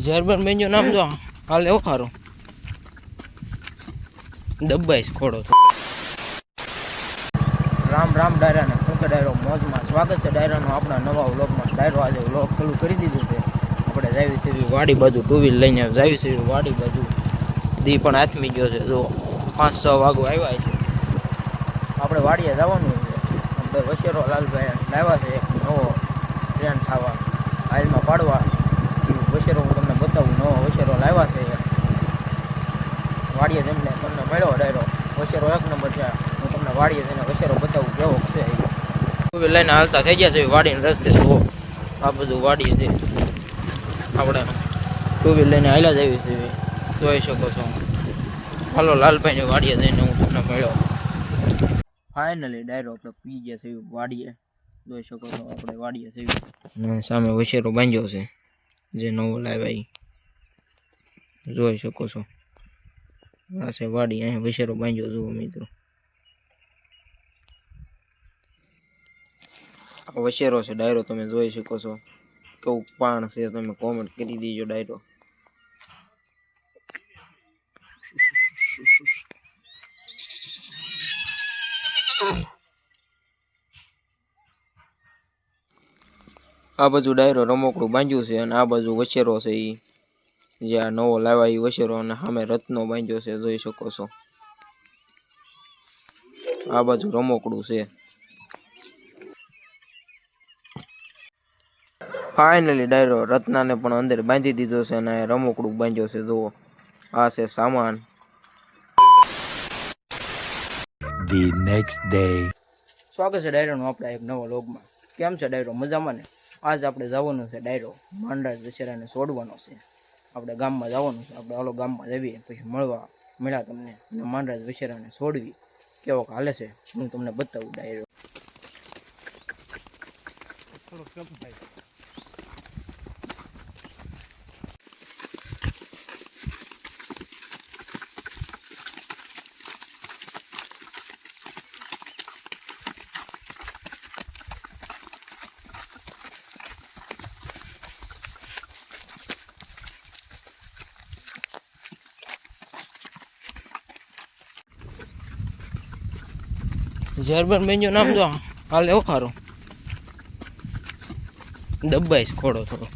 German banjo નામ જો હાલ એવો ખારો દબાઈશ ખોડો રામ રામ ડાયરા ને હું કે ડાયરો મોજમાં સ્વાગત છે ડાયરાનો આપણા નવા વ્લોગમાં. ડાયરો આજે વ્લોગ ચાલુ કરી દીધું છે. આપણે જાવી છે વાડી બાજુ ટુ વ્હીલ લઈને જાવી છે વાડી બાજુ. દી પણ આથમી ગયો છે, જો 5-6 વાગો આવ્યા છે. આપણે વાડીએ જવાનું છે. આપણે વશેરો લાલભાઈ લાવ્યા છે એક નવો ટ્રેન થવા હાલમાં પાડવા. વશેરો હું તમને બતાવું, નવો વશેરો લાવ્યા છે વાડીએ જઈને તમને મળ્યો ડાયરો. વશેરો 1 નંબર છે. હું તમને વાડીએ જઈને વશેરો બતાવું કેવો છે. ટુ લઈને હાલતા થઈ ગયા છે વાડીને રસ્તે. જુઓ આ બધું વાડી છે. આપણે ટુ વ્હીલ લઈને હાલ્યા જ આવી છે, જોઈ શકો છો. હાલો લાલભાઈની વાડીએ જઈને હું તમને મળ્યો. ફાઇનલી ડાયરો આપણે પી ગયા છે વાડીએ, જોઈ શકો છો. આપણે વાડીએ છે અને સામે વશેરો બાંધ્યો છે જે નવો લાવ્યા, જોઈ શકો છો. આ છે વાડી, અહીં વશેરો બાંધ્યો. જુઓ મિત્રો, વશેરો છે ડાયરો, તમે જોઈ શકો છો. કેવું પાણ છે તમે કોમેન્ટ કરી દીજો ડાયરો. આ બાજુ ડાયરો રમકડું બાંધ્યું છે અને આ બાજુ વશેરો છે એ જે આ નવો લાવ્યા એ વશેરો, અને સામે રત્નો બાંધ્યો છે, જોઈ શકો છો. આ બાજુ રમકડું છે. ફાઇનલી ડાયરો રત્નાને પણ અંદર બાંધી દીધો છે અને રમકડું બાંધ્યો છે. જુઓ આ છે સામાન. The next day. સ્વાગત છે ડાયરોનું આપણા એક નવા વ્લોગમાં. કેમ છે ડાયરો, મજામાં ને? આજ આપણે જવાનું છે ડાયરો માંડરાજ દશેરાને છોડવાનો છે. આપણે ગામમાં જવાનું છે. આપણે હાલો ગામમાં જઈએ, પછી મળ્યા તમને અને માંડરાજ દશેરાને છોડવી કેવો હાલે છે હું તમને બતાવું ડાયરો. જર્મન બેન્જો નામ જો હાલ એવો ખારો દબાઈશ ખોડો થોડો.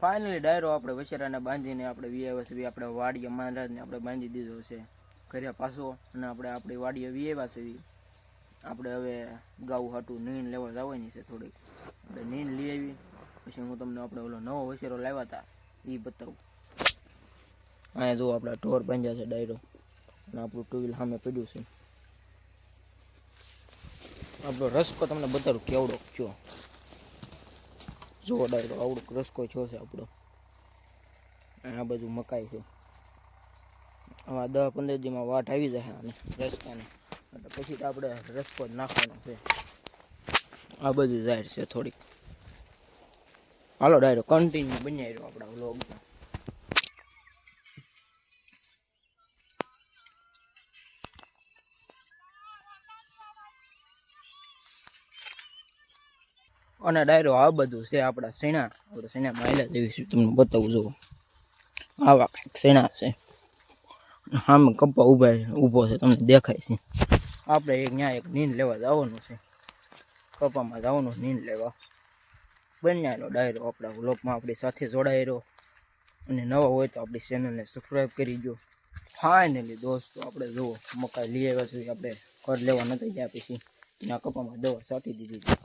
ફાઇનલી ડાયરો આપણે વશેરાને બાંધીને આપણે વીઆવ્યા છે. આપણે વાડીએ મહારાજને આપણે બાંધી દીધો છે ઘરે પાછો, અને આપણે આપણી વાડીએ વીઆવ્યા છે. આપણે હવે ગાઉ હાટું નીણ લેવા જવાની છે થોડીક. આપણે નીણ લઈ આવી પછી હું તમને આપણે ઓલો નવો વશેરો લાવ્યા હતા એ બતાવું. અહીંયા જુઓ આપણા ઢોર બાંધ્યા છે ડાયરો, અને આપણું ટુ વ્હીલ સામે પડ્યું છે. આપણો રસ્કો તમને બતાવું કેવડો કયો. જો ડાયરો આવડું રસ્કો થયો છે આપણો. આ બાજુ મકાઈ છે. આવા 10-15 દીમાં વાટ આવી જાય અને રસ્તાને, એટલે પછી તો આપણે રસ્કો જ નાખવાનો છે. આ બાજુ જાહેર છે થોડીક. હાલો ડાયરો કન્ટિન્યુ બનાવી રહ્યો આપણા વ્લોગમાં. અને ડાયરો આ બધું છે આપણા શેણા. આપણે શેણા માયલા જેવી તમને બતાવું. જુઓ આવા કંઈક શેણા છે. સામે કપ્પા ઊભો છે, તમને દેખાય છે. આપણે એક નીંદ લેવા જવાનું છે, કપ્પામાં જવાનું નીંદ લેવા. બન્યાનો ડાયરો આપણા વ્લોગમાં આપણી સાથે જોડાઈ રહ્યો, અને નવા હોય તો આપણી ચેનલને સબસ્ક્રાઈબ કરી દો. ફાઇનલી દોસ્તો આપણે જુઓ મકાઈ લઈ આવ્યા છે. આપણે ઘર લેવા નથી ગયા, પછી એના કપ્પામાં દવા છાંટી દીધી.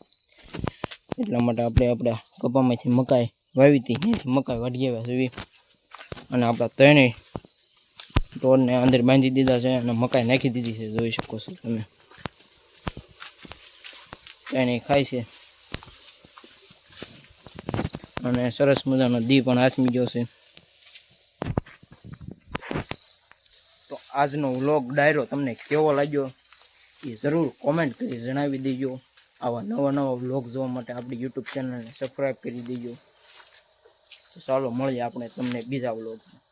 એટલા માટે આપણે આપણા કપ્પામાંથી મકાઈ વાવી હતી, ત્યાંથી મકાઈ વાઢી આવ્યા છે. અને આપણા ત્રણેય ઢોરને અંદર બાંધી દીધા છે અને મકાઈ નાખી દીધી છે, જોઈ શકો છો તમે. ત્રણેય ખાય છે. અને સરસ મજાનો દી પણ આથમી ગયો છે. તો આજનો વ્લોગ ડાયરો તમને કેવો લાગ્યો એ જરૂર કોમેન્ટ કરી જણાવી દેજો. આવા નવા વ્લોગ જોવા માટે આપણી યુટ્યુબ ચેનલને સબસ્ક્રાઈબ કરી દેજો. તો ચાલો મળીએ આપણે તમને બીજા વ્લોગમાં.